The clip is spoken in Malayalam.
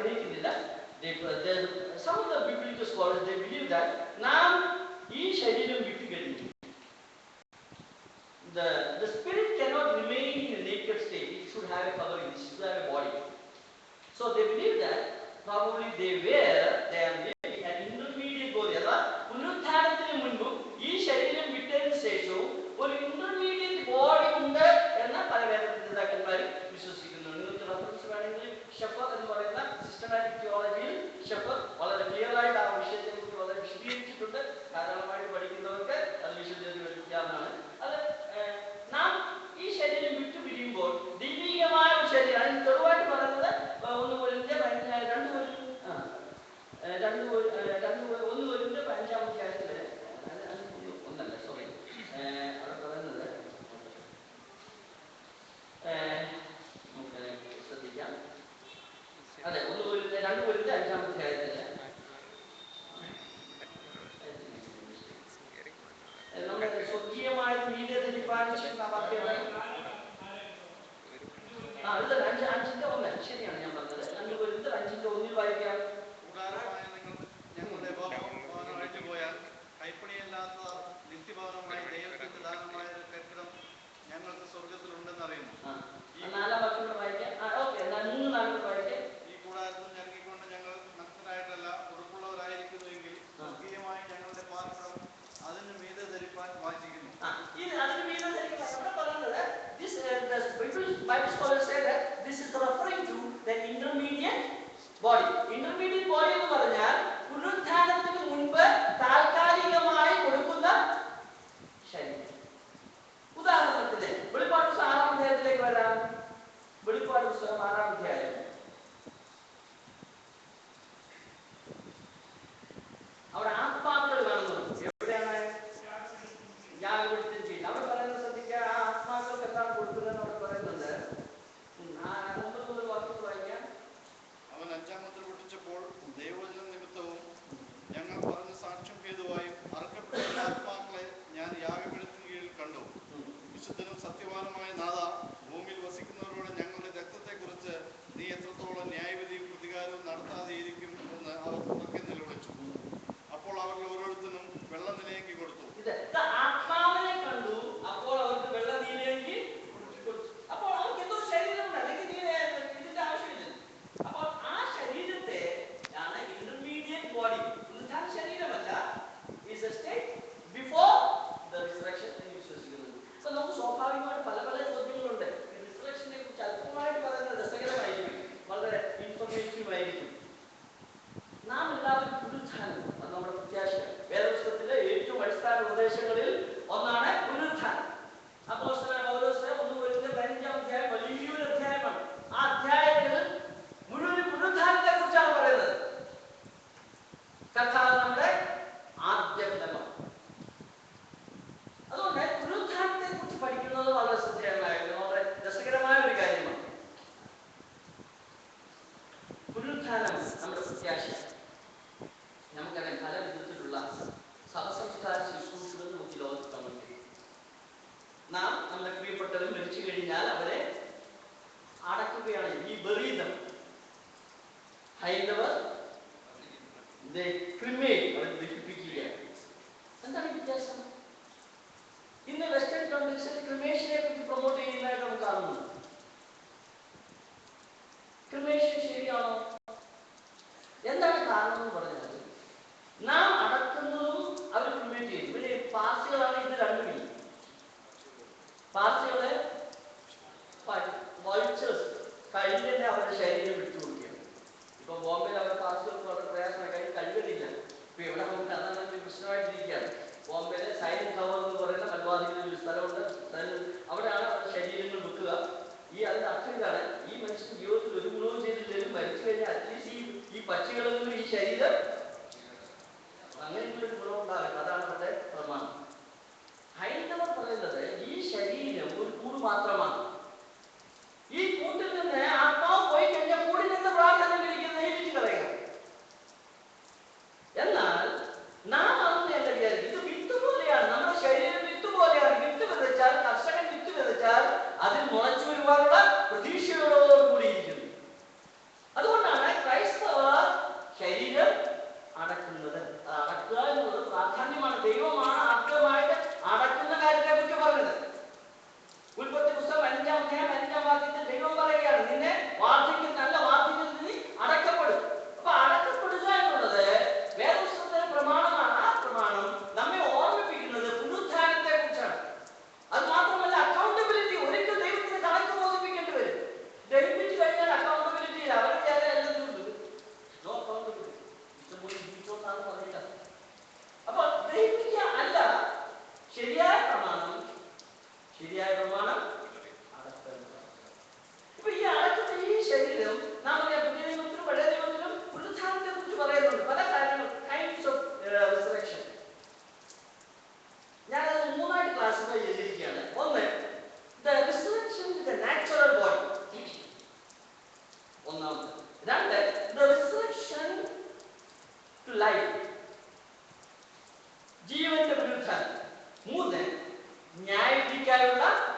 ആഗ്രഹിക്കുന്നില്ല. Some of the biblical scholars they believe that നാം ഈ ശരീരം വിട്ടുകഴിഞ്ഞു. The spirit cannot remain in a naked state. It should have a covering. It should have a body. So they believe that probably they are living an intermediate body. അഥവാ പുനരുത്ഥാനത്തിന് മുൻപും ഈ ശരീരം വിട്ടതിന് ശേഷവും ഒരു ഇന്റർമീഡിയറ്റ് ബോഡി ഉണ്ട് എന്ന് പല വേദപണ്ഡിതന്മാരും വിശ്വസിക്കുന്നു. നിങ്ങൾക്ക് റെഫറൻസ് വേണമെങ്കിൽ ഷെഫർ എന്ന് പറയുന്ന സിസ്റ്റമാറ്റിക് തിയോളജിയിൽ ഷെഫർ വളരെ ക്ലിയർ ആയിട്ട് ആ വിഷയത്തെ കുറിച്ച് വളരെ വിശദീകരിച്ചിട്ടുണ്ട്. ധാരാളമായിട്ട് പഠിക്കുന്നവർക്ക് അത് വിശദീകരിക്കാവുന്നതാണ്. അത് നാം ഈ ശരീരം വിട്ടു പിരിയുമ്പോൾ ദൈവികമായ ഒരു ശരീരം, അതിന് തെളിവായിട്ട് പറയുന്നത് 1 Corinthians 5-ാം അധ്യായത്തില് ഒന്നല്ല സോറി അവിടെ പറയുന്നത് നമുക്ക് ശ്രദ്ധിക്കാം. അതെ, 2 Corinthians 5-ാം അധ്യായത്തില് നമ്മുടെ സ്വർഗീയമായ മീതെ ധരിപ്പാനിച്ചിരുന്ന വാക്യങ്ങൾ ഇത് 5:1 ശരിയാണ് ഞാൻ പറഞ്ഞത്. 2 Corinthians 5:1 വായിക്കാം. ഞങ്ങളുടെ ഭവനമായിട്ട് പോയാൽ കൈപ്പണിയല്ലാത്ത നിത്യഭവനമായി ദൈവത്തിന്റെ ദാനമായ ഒരു കെട്ടിടം ഞങ്ങൾക്ക് സ്വർഗത്തിലുണ്ടെന്ന് അറിയുന്നു. ഈ കൂടാരത്തിൽ ഞെരുങ്ങിക്കൊണ്ട് ഞങ്ങൾ നഗ്നരായിട്ടല്ല ഉടുപ്പുള്ളവരായിരിക്കുന്നുവെങ്കിൽ സ്വർഗീയമായി ഞങ്ങളുടെ പാർപ്പിടം അതിന് മീതെ ധരിപ്പാൻ വാഞ്ചിക്കുന്നു. Bible scholars say that this is referring to the intermediate body. Intermediate body എന്ന് പറഞ്ഞാൽ പുനരുത്ഥാനത്തിന് മുൻപ് താൽക്കാലികമായി കൊടുക്കുന്ന ശരീരം. ഉദാഹരണത്തിന് വെളിപ്പാട് പുസ്തകം 6-ാം അധ്യായത്തിലേക്ക് വരാം. വെളിപ്പാട് പുസ്തകം 6-ാം അധ്യായം അവിടെ ആത്മാക്കൾ കാണുന്നുണ്ട്. എവിടെയാണ് യാഗപീഠത്തിൽ ചെയ്യുന്നത്? അവിടെ പറയുന്നത് ശ്രദ്ധിക്കുക. ആ ആത്മാക്കൾക്ക് എന്താണ് കൊടുക്കുന്നതെന്ന് അവിടെ പറയുന്നുണ്ട്. 9 വാക്യത്തിൽ വായിക്കാം. അവൻ 5-ാം മുദ്ര പൊട്ടിച്ചപ്പോൾ ദൈവവചന നിമിത്തവും ഞങ്ങൾ പറഞ്ഞ സാക്ഷ്യം ഹേതുവായും അറുക്കപ്പെട്ട ആത്മാക്കളെ ഞാൻ യാഗപീഠത്തിന് കീഴിൽ കണ്ടു. വിശുദ്ധനും സത്യവാനുമായ നാഥ, ഭൂമിയിൽ വസിക്കുന്നവരോട് ഞങ്ങളുടെ രക്തത്തെക്കുറിച്ച് നീ എത്രത്തോളം ന്യായവിധിയും പ്രതികാരവും നടത്താതെയിരിക്കും എന്ന് അവർ ഉറക്കെ നിലവിളിച്ചു. അപ്പോൾ അവരിൽ ഓരോരുത്തരും വെള്ളം നിലയെങ്കി കൊടുത്തു. ആത്മാവിനെ കണ്ടു. അപ്പോൾ അവർക്ക് വെള്ളം നീലയെങ്കി കൊടുത്തു. അപ്പോൾ അവർക്ക് എന്തോ ശരീരമുണ്ട്, അല്ലെങ്കിൽ ഇതിന്റെ ആവശ്യമില്ല. അപ്പോൾ ആ ശരീരത്തെ ആണ് ഇന്റർമീഡിയറ്റ് ബോഡി. പുനരുത്ഥാന ശരീരമല്ല, is a state before the resurrection എന്ന് വിശ്വസിക്കുന്നത്. അപ്പൊ നമുക്ക് സ്വാഭാവികമായിട്ട് പല പല ചോദ്യങ്ങളുണ്ട്. ഈ റിസറക്ഷനെ കുറിച്ച് അല്പമായിട്ട് പറയുന്നത് രസകരമായിരിക്കും, വളരെ ഇൻഫോർമേറ്റീവ് ആയിരിക്കും. നാം എല്ലാവരും പുനരുത്ഥാനം, അത് നമ്മുടെ പ്രത്യാശ. വേദപുസ്തകത്തിലെ ഏറ്റവും അടിസ്ഥാന ഉപദേശങ്ങളിൽ ഒന്നാണ് പുനരുത്ഥാനം. അപ്പോസ്തലനായ പൗലോസ് 1 Corinthians 5-ാം അധ്യായം വലിയൊരു അധ്യായമാണ്. ആ അധ്യായത്തിൽ മുഴുവൻ പുനരുത്ഥാനത്തെ കുറിച്ചാണ് പറയുന്നത്. കർത്താവ് നമ്മുടെ ആദ്യ ഫലമാണ്. അതുകൊണ്ട് പുനരുത്ഥാനത്തെ കുറിച്ച് പഠിക്കുന്നത് വളരെ ശ്രദ്ധേയമായിരുന്നു, വളരെ രസകരമായ ഒരു കാര്യമാണ്. പുനരുത്ഥാനം നമ്മുടെ പ്രത്യാശ. നമുക്കറിയാം പല വിധത്തിലുള്ള സഹസംസ്കാര ശുശ്രൂഷകൾ നമുക്ക് ലോകത്ത് തന്നിട്ടുണ്ട്. നാം നമ്മുടെ പ്രിയപ്പെട്ടവർ മരിച്ചു കഴിഞ്ഞാൽ അവരെ അടക്കുകയാണ്. ഈ ബറീദം ഹൈന്ദവർ അവരെ ദഹിപ്പിക്കുക. എന്താണ് വ്യത്യാസം? ഇന്ന് വെസ്റ്റേൺ കൺട്രീസിൽ ക്രിമേഷനെ കുറിച്ച് പ്രൊമോട്ട് ചെയ്യുന്നതായിട്ട് നമുക്ക് കാണുന്നു. ക്രിമേഷൻ ശരിയാണോ? എന്താണ് കാരണം എന്ന് പറഞ്ഞാൽ നാം അടക്കുന്നതും അവർ ക്രിമേറ്റ് ചെയ്യും. പിന്നെ പാർസികളാണ് ഇത് രണ്ടുമില്ല. പാർസികളെ വൾച്ചേഴ്സ് കഴിഞ്ഞ അവരുടെ ശരീരം വിട്ടുകൊടുക്കുകയാണ്. ഇപ്പൊ ബോംബെയിൽ അവരുടെ പാർസികൾക്ക് വളരെ പ്രയാസമായി, കഴിഞ്ഞ് കഴിയുന്നില്ല. ഇപ്പൊ ഇവിടെ നമുക്ക് അതാണ് പ്രശ്നമായിട്ടിരിക്കുകയാണ്. ബോംബെയിലെ സൈലന്റ് ടവർ എന്ന് പറയുന്ന മൽവാദിക്കുന്ന ഒരു സ്ഥലമുണ്ട്. അവിടെയാണ് അവരുടെ ശരീരങ്ങൾ വെക്കുക. അതിന്റെ അർത്ഥം ഇതാണ്, ഈ മനുഷ്യൻ ജീവിതത്തിൽ ഒരു ഗുണവും ചെയ്തില്ലെങ്കിലും മരിച്ചു കഴിഞ്ഞാൽ അറ്റ്ലീസ്റ്റ് ഈ പക്ഷികളിൽ നിന്നും ഈ ശരീരം അങ്ങനെയുള്ളൊരു ഗുണം ഉണ്ടാകട്ടെ. അതാണ് അവരുടെ പ്രമാണം. ഹൈന്ദവർ പറയുന്നത് ഈ ശരീരം ഒരു കൂട് മാത്രമാണ്. ഈ കൂട്ടിൽ നിന്ന് ആത്മാവ് പോയി കഴിഞ്ഞാൽ കൂടിൽ നിന്ന് പ്രാർത്ഥന ഇരിക്കുന്ന കളയുക. എന്നാൽ നാം അതൊന്നും വിചാരിക്കും, ഇത് വിത്ത് പോലെയാണ്. നമ്മുടെ ശരീരം വിത്ത് പോലെയാണ്. വിത്ത് വിതച്ചാൽ, കർഷകൻ വിത്ത് വിതച്ചാൽ അതിൽ മുളച്ചു വരുവാനുള്ള പ്രതീക്ഷയോടുകൂടിയിരിക്കുന്നു. അതുകൊണ്ടാണ് ക്രൈസ്തവ ഒന്നാമത്തെ. രണ്ട്, the resurrection to life, ജീവന്റെ പുനരുത്ഥാനം. മൂന്ന്, ന്യായവിധിക്കാനുള്ള